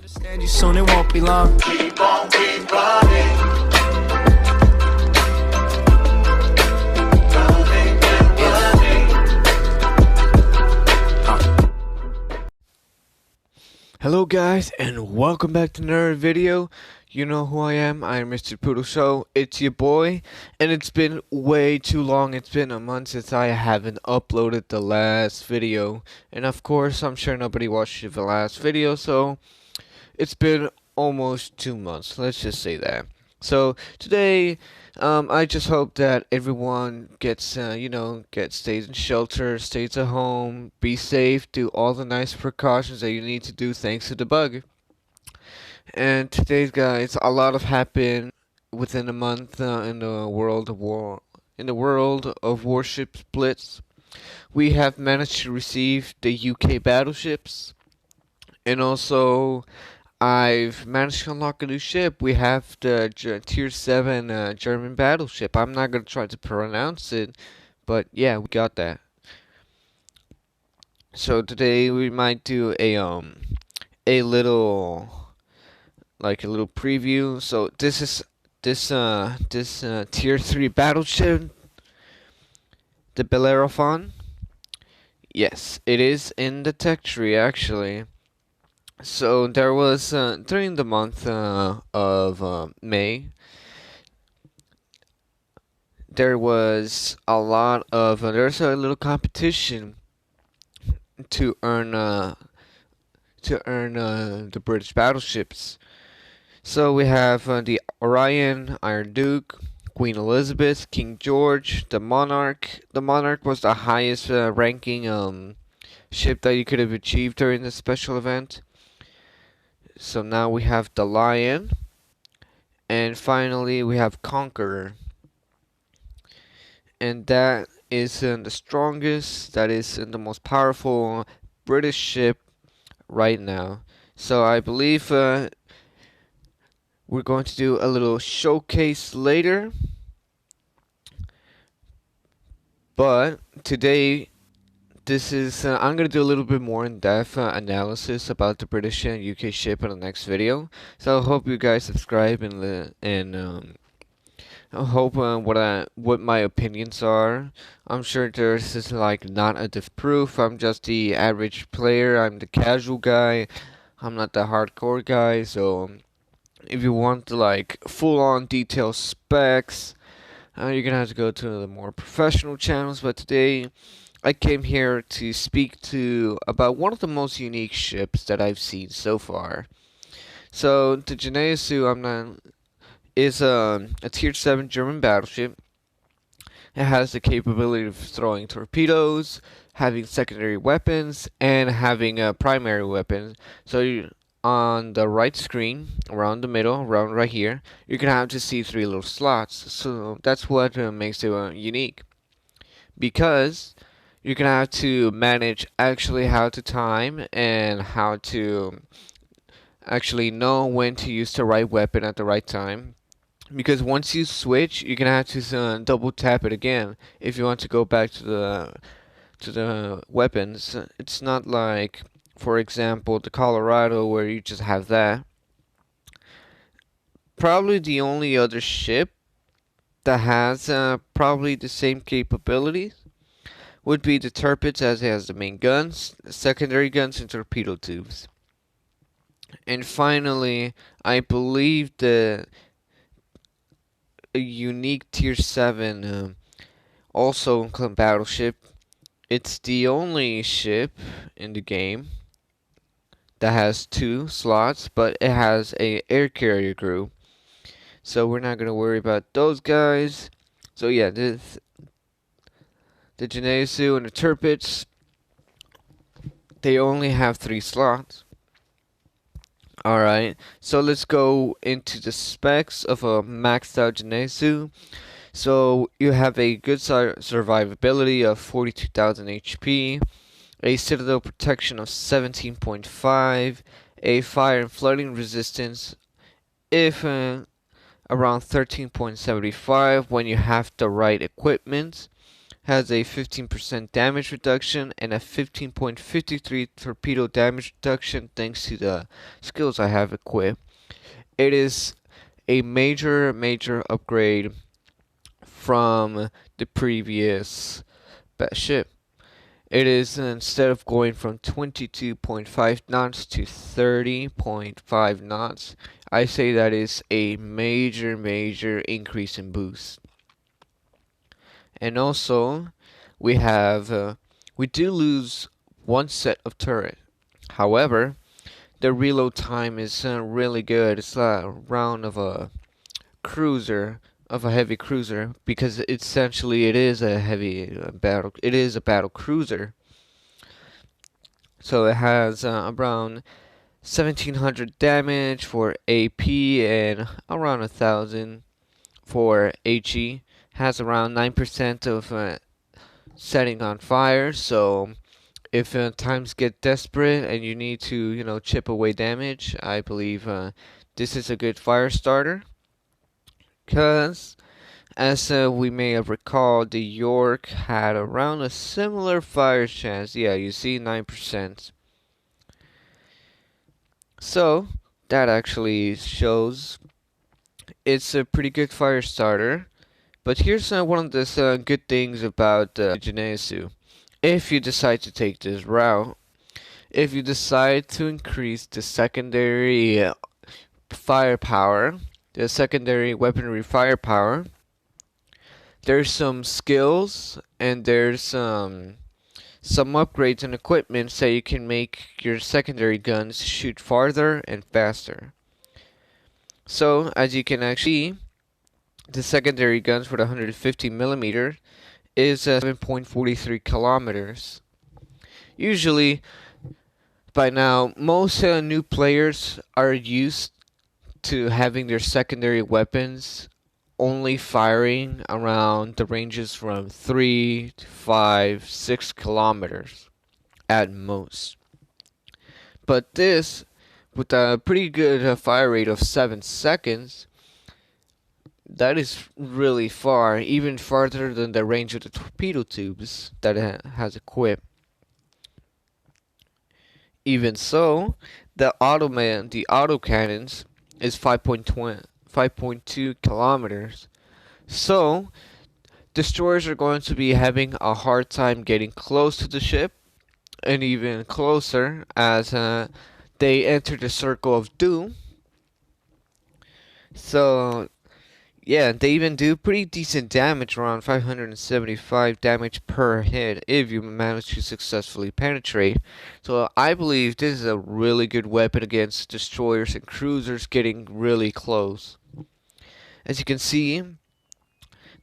Understand you soon, it won't be long. Keep on, keep running. Hello guys, and welcome back to another video. You know who I am Mr. Poodle Show. It's your boy, and it's been way too long. It's been a month since I haven't uploaded the last video. And of course, I'm sure nobody watched the last video, so it's been almost 2 months, let's just say that. So today, I just hope that everyone gets, stays in shelter, stays at home, be safe, do all the nice precautions that you need to do thanks to the bug. And today, guys, a lot have happened within a month in the world of Warships Blitz. We have managed to receive the UK battleships, and also I've managed to unlock a new ship. We have the Tier 7 German battleship. I'm not going to try to pronounce it, but yeah, we got that. So today we might do a little preview. So this is this Tier 3 battleship, the Bellerophon. Yes, it is in the tech tree actually. So there was during the month of May, there was a lot of there's a little competition to earn the British battleships. So we have the Orion, Iron Duke, Queen Elizabeth, King George, the Monarch. The Monarch was the highest ranking ship that you could have achieved during this special event. So now we have the Lion, and finally we have Conqueror, and that is the strongest, that is the most powerful British ship right now. So I believe we're going to do a little showcase later, but today I'm going to do a little bit more in-depth analysis about the British and UK ship in the next video. So I hope you guys subscribe and I hope what my opinions are. I'm sure this is like not a diff proof. I'm just the average player. I'm the casual guy. I'm not the hardcore guy. So if you want like full-on detailed specs, you're gonna have to go to the more professional channels. But today I came here to speak about one of the most unique ships that I've seen so far. So the Gneisenau is a Tier 7 German battleship. It has the capability of throwing torpedoes, having secondary weapons, and having a primary weapon. So on the right screen, around the middle, around right here, you're gonna have to see 3 little slots. So that's what makes it unique, because you're gonna have to manage actually how to time and how to actually know when to use the right weapon at the right time. Because once you switch, you're gonna have to double tap it again if you want to go back to the weapons. It's not like, for example, the Colorado, where you just have that. Probably the only other ship that has probably the same capabilities would be the Tirpitz, as it has the main guns, secondary guns, and torpedo tubes. And finally, I believe a unique Tier 7 also battleship. It's the only ship in the game that has 2 slots, but it has a air carrier crew. So we're not gonna worry about those guys. So yeah, the Gneisenau and the Tirpitz, they only have 3 slots. Alright, so let's go into the specs of a maxed out Gneisenau. So you have a good survivability of 42,000 HP, a citadel protection of 17.5, a fire and flooding resistance if around 13.75 when you have the right equipment, has a 15% damage reduction and a 15.53 torpedo damage reduction thanks to the skills I have equipped. It is a major upgrade from the previous ship. It is, instead of going from 22.5 knots to 30.5 knots, I say that is a major increase in boost. And also, we do lose one set of turret. However, the reload time is really good. It's around of a cruiser, of a heavy cruiser, because essentially it is a heavy battle. It is a battle cruiser. So it has around 1700 damage for AP and around 1000 for HE. Has around 9% of setting on fire. So if times get desperate and you need to, chip away damage, I believe this is a good fire starter. Because, as we may have recalled, the York had around a similar fire chance. Yeah, you see 9%. So, that actually shows it's a pretty good fire starter. But here's one of the good things about Gneisenau. If you decide to take this route, if you decide to increase the secondary firepower, the secondary weaponry firepower, there's some skills and there's some upgrades and equipment so you can make your secondary guns shoot farther and faster. So, as you can actually see, the secondary guns for the 150mm is 7.43 kilometers. Usually, by now, most new players are used to having their secondary weapons only firing around the ranges from 3 to 5, 6 kilometers at most. But this, with a pretty good fire rate of 7 seconds, that is really far, even farther than the range of the torpedo tubes that it has equipped. Even so, the auto cannons is 5.2 kilometers. So, destroyers are going to be having a hard time getting close to the ship, and even closer as they enter the circle of doom. So, yeah, they even do pretty decent damage, around 575 damage per hit if you manage to successfully penetrate. So I believe this is a really good weapon against destroyers and cruisers getting really close. As you can see,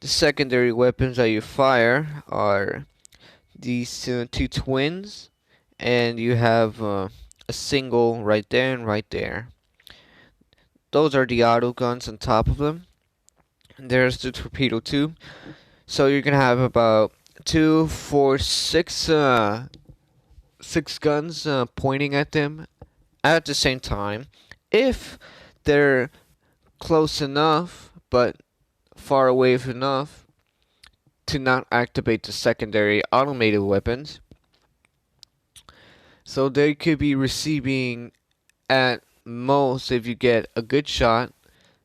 the secondary weapons that you fire are these two twins, and you have a single right there and right there. Those are the auto guns on top of them. There's the torpedo tube. So you're gonna have about 2, 4, 6, 6 guns pointing at them at the same time. If they're close enough, but far away enough to not activate the secondary automated weapons. So they could be receiving at most, if you get a good shot,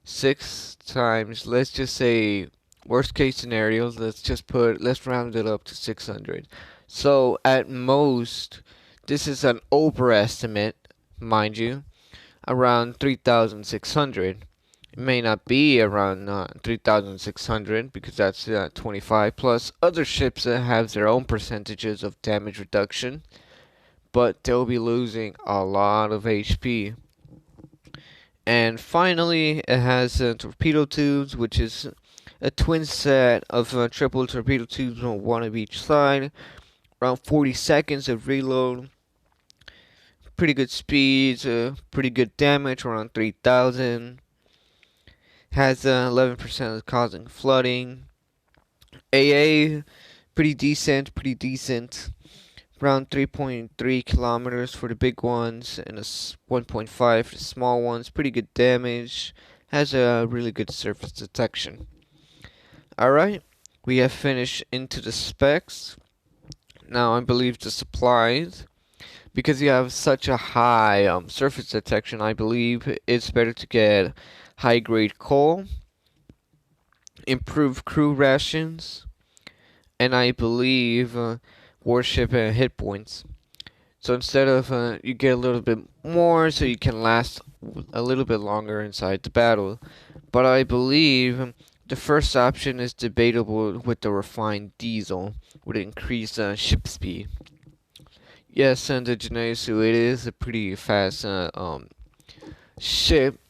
6 times, let's just say worst case scenarios, let's round it up to 600. So at most, this is an overestimate, mind you, around 3,600. It may not be around 3,600 because that's 25 plus other ships that have their own percentages of damage reduction, but they'll be losing a lot of HP. And finally, it has torpedo tubes, which is a twin set of triple torpedo tubes on one of each side. Around 40 seconds of reload. Pretty good speeds, pretty good damage, around 3,000. Has 11% of causing flooding. AA, pretty decent. Around 3.3 kilometers for the big ones and a 1.5 for the small ones. Pretty good damage. Has a really good surface detection. Alright, we have finished into the specs. Now I believe the supplies, because you have such a high surface detection, I believe it's better to get high grade coal, improve crew rations, and I believe warship hit points. So instead of you get a little bit more, so you can last a little bit longer inside the battle. But I believe the first option is debatable with the refined diesel, with increased ship speed. Yes, and the Gneisenau, it is a pretty fast ship,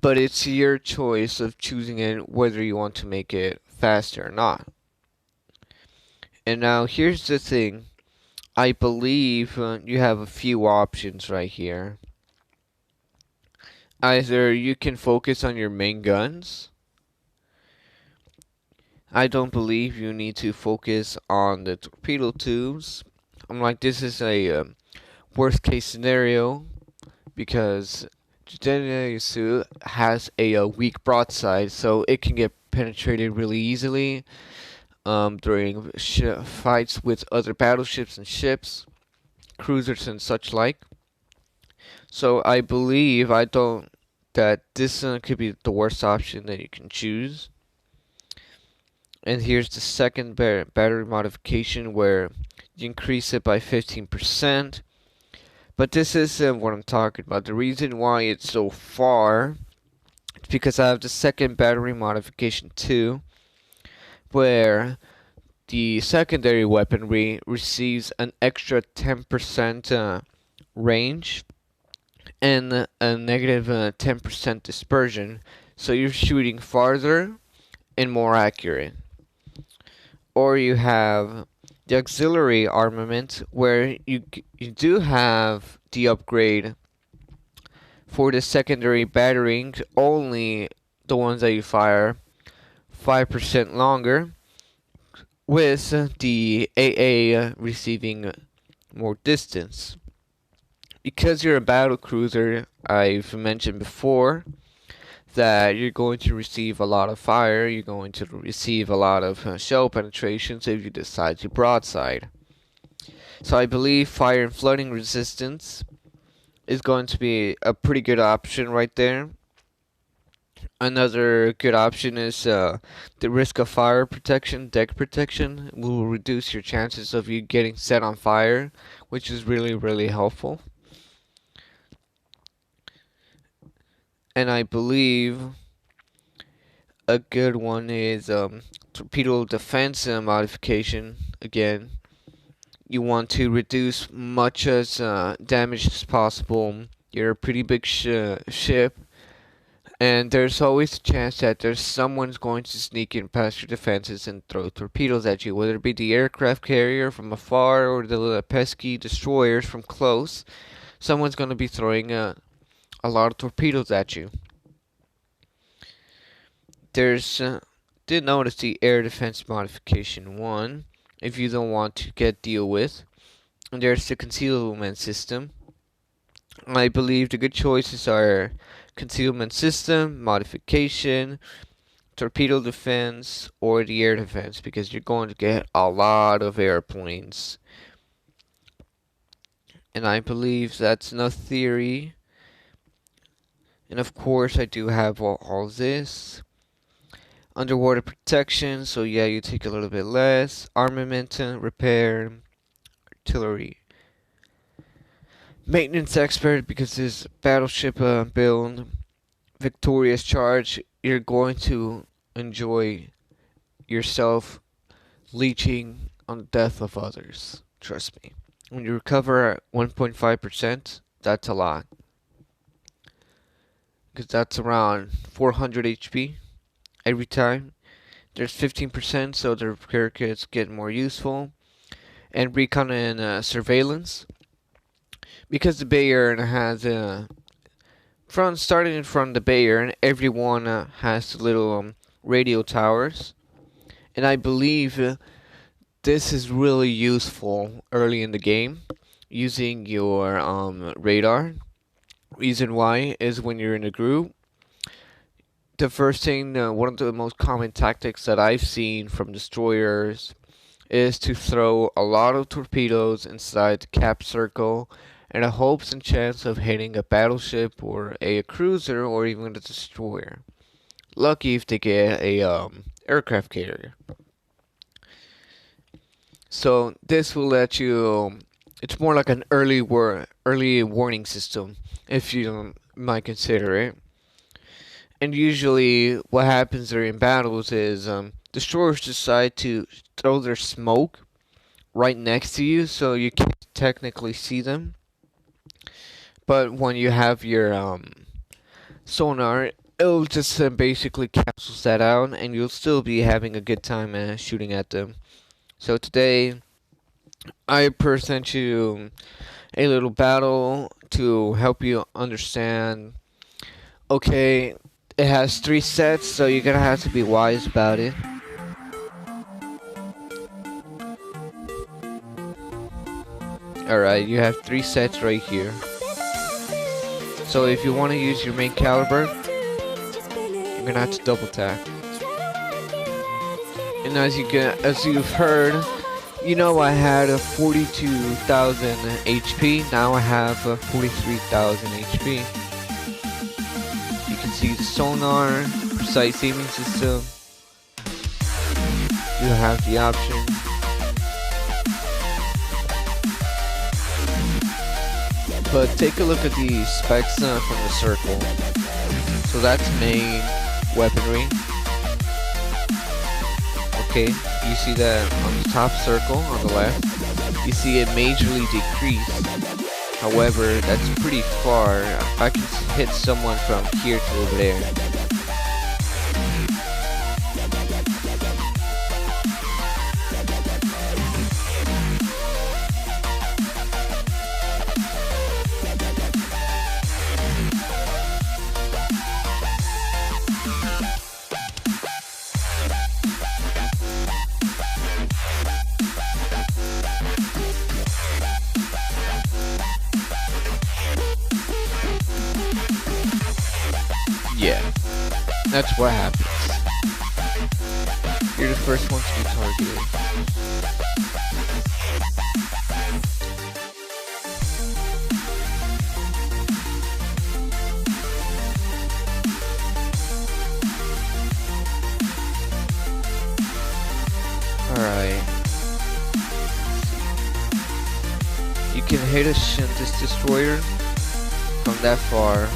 but it's your choice of choosing it whether you want to make it faster or not. And now here's the thing. I believe you have a few options right here. Either you can focus on your main guns. I don't believe you need to focus on the torpedo tubes. I'm like, this is a worst case scenario because Gneisenau has a weak broadside, so it can get penetrated really easily during fights with other battleships and ships, cruisers and such like. So I believe that this could be the worst option that you can choose. And here's the second battery modification where you increase it by 15%. But this is what I'm talking about. The reason why it's so far is because I have the second battery modification too, where the secondary weaponry receives an extra 10% range and a negative 10% dispersion, so you're shooting farther and more accurate. Or you have the auxiliary armament, where you do have the upgrade for the secondary battering, only the ones that you fire 5% longer, with the AA receiving more distance. Because you're a battle cruiser, I've mentioned before that you're going to receive a lot of fire, you're going to receive a lot of shell penetrations if you decide to broadside. So I believe fire and flooding resistance is going to be a pretty good option right there. Another good option is the risk of fire protection, deck protection will reduce your chances of you getting set on fire, which is really helpful. And I believe a good one is torpedo defense modification. Again, you want to reduce much as damage as possible. You're a pretty big ship, and there's always a chance that there's someone's going to sneak in past your defenses and throw torpedoes at you, whether it be the aircraft carrier from afar or the pesky destroyers from close. Someone's going to be throwing a lot of torpedoes at you. There's did notice the air defense modification 1, if you don't want to get deal with. And there's the concealment system. I believe the good choices are concealment system, modification, torpedo defense, or the air defense, because you're going to get a lot of airplanes. And I believe that's enough theory. And of course I do have all this. Underwater protection, so yeah, you take a little bit less. Armament, repair, artillery. Maintenance expert, because this battleship build, victorious charge, you're going to enjoy yourself leeching on the death of others. Trust me. When you recover at 1.5%, that's a lot. Because that's around 400 HP every time. There's 15%, so the repair kits get more useful. And recon and surveillance. Because the Bayern has starting from the Bayern, everyone has little radio towers, and I believe this is really useful early in the game, using your radar. Reason why is when you're in a group, the first thing, one of the most common tactics that I've seen from destroyers is to throw a lot of torpedoes inside the cap circle in the hopes and chance of hitting a battleship or a cruiser or even a destroyer. Lucky if they get a aircraft carrier. So this will let you. It's more like an early warning system, if you might consider it. And usually, what happens during battles is destroyers decide to throw their smoke right next to you, so you can't technically see them. But when you have your sonar, it'll just basically cancels that out, and you'll still be having a good time shooting at them. So today, I present you a little battle to help you understand. Okay, it has 3 sets, so you're gonna have to be wise about it. Alright, you have 3 sets right here. So if you want to use your main caliber, you're gonna have to double tap. And as you've heard, you know I had a 42,000 HP. Now I have a 43,000 HP. You can see the sonar, precise aiming system. You have the option. But take a look at the specs from the circle. So that's main weaponry. Okay, you see that on the top circle on the left, you see it majorly decrease. However, that's pretty far. I can hit someone from here to over there. Yeah, that's what happens. You're the first one to be targeted. Alright. You can hit this destroyer from that far.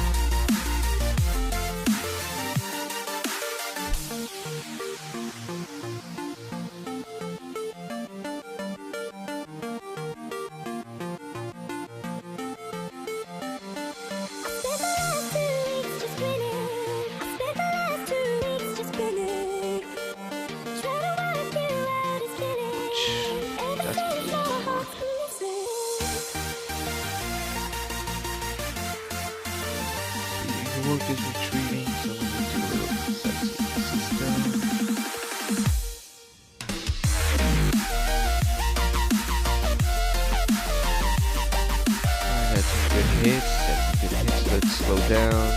The work is retreating, so we need to do a little system. That's some good hits, let's slow down.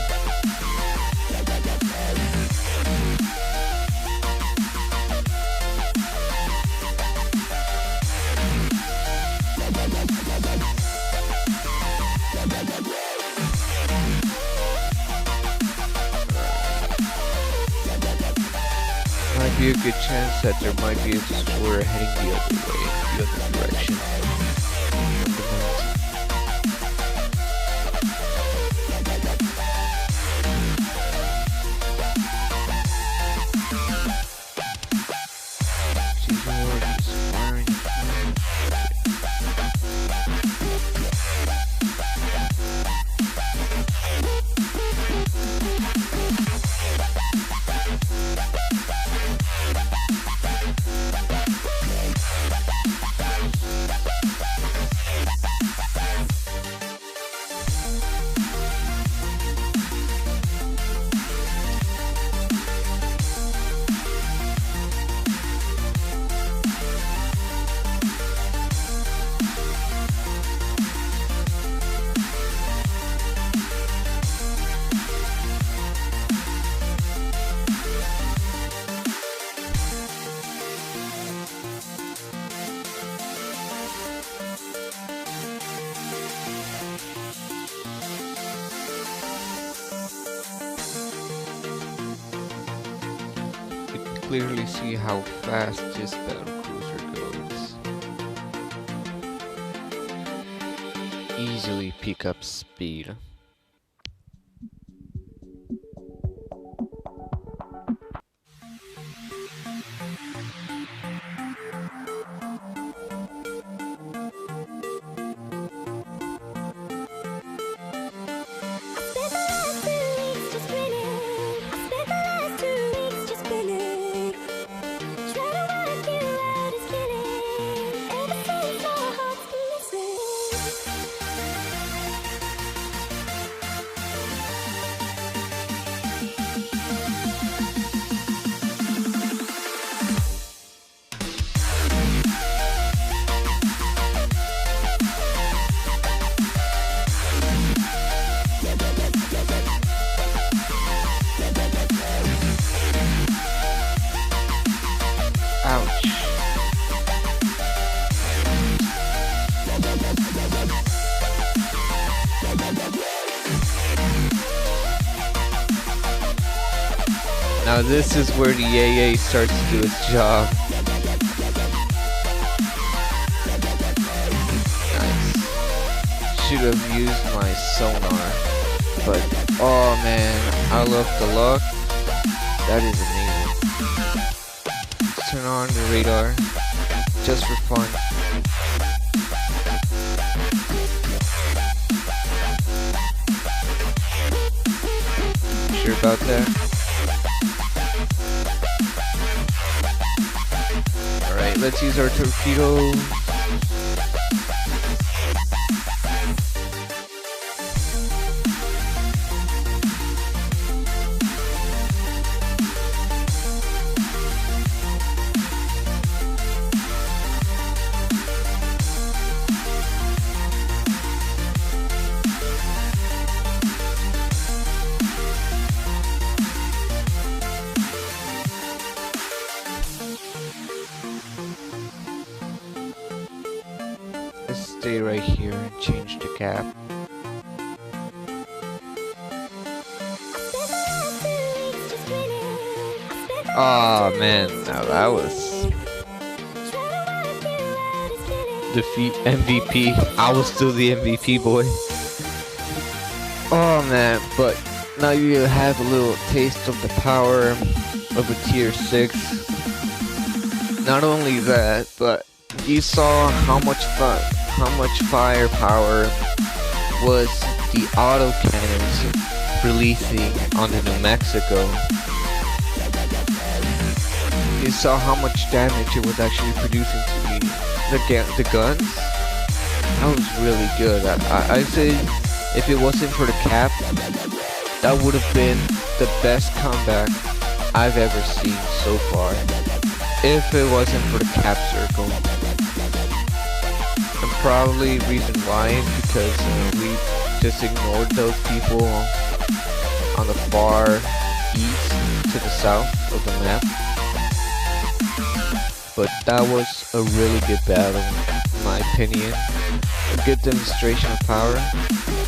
Might be a good chance that there might be a destroyer heading the other way, the other direction. clearly see how fast this battle cruiser goes. Easily pick up speed. Ouch. Now this is where the AA starts to do its job. Nice. Should have used my sonar. But, oh man, I love the luck. That is amazing. Let's turn on the radar, just for fun. Sure about that? Alright, let's use our torpedo. Let's stay right here and change the cap. Aw, man, now that was defeat MVP. I was still the MVP, boy. Oh man, but now you have a little taste of the power of a tier 6. Not only that, but you saw how much firepower was the autocannons releasing on the New Mexico. You saw how much damage it was actually producing to the guns. That was really good. I say if it wasn't for the cap, that would have been the best comeback I've ever seen so far. If it wasn't for the cap circle. And probably reason why is because we just ignored those people on the far east to the south of the map. But that was a really good battle, in my opinion. A good demonstration of power.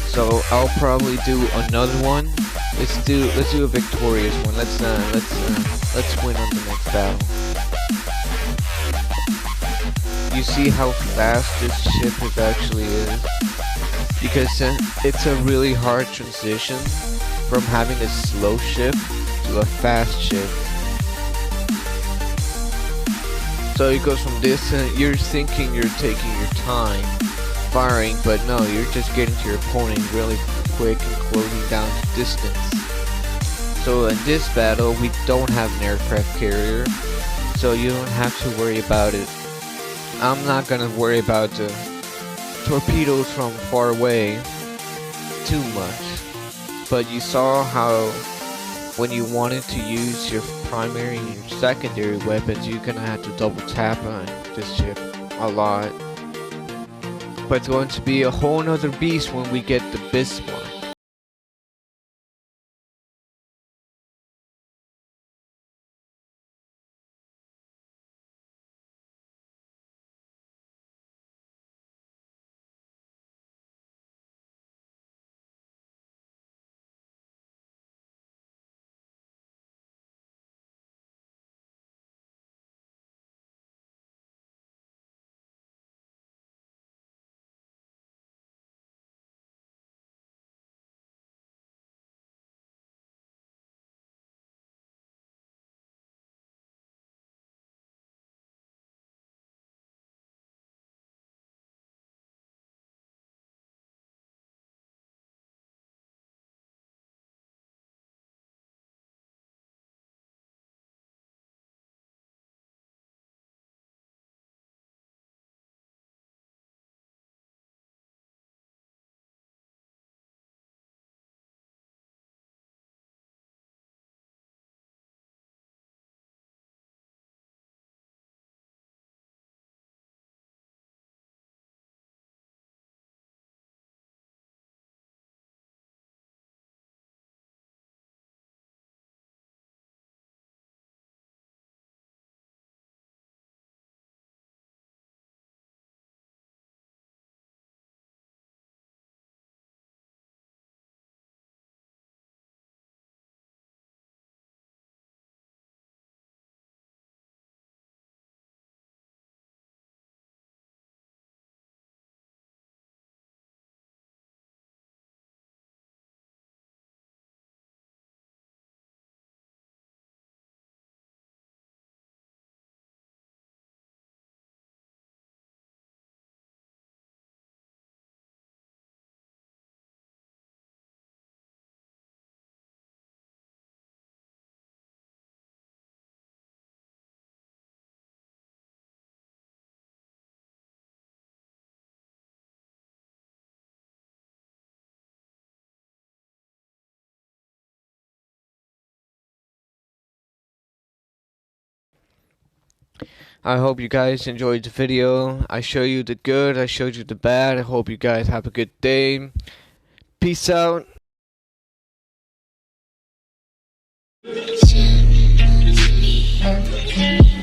So I'll probably do another one. Let's do a victorious one. Let's win on the next battle. You see how fast this ship actually is, because it's a really hard transition from having a slow ship to a fast ship. So it goes from this, you're thinking you're taking your time firing, but no, you're just getting to your opponent really quick and closing down the distance. So in this battle, we don't have an aircraft carrier, so you don't have to worry about it. I'm not gonna worry about the torpedoes from far away too much. But you saw how when you wanted to use your primary and your secondary weapons, you're gonna have to double tap on this ship a lot. But it's going to be a whole nother beast when we get the Bismarck. I hope you guys enjoyed the video. I showed you the good, I showed you the bad. I hope you guys have a good day. Peace out. Shit.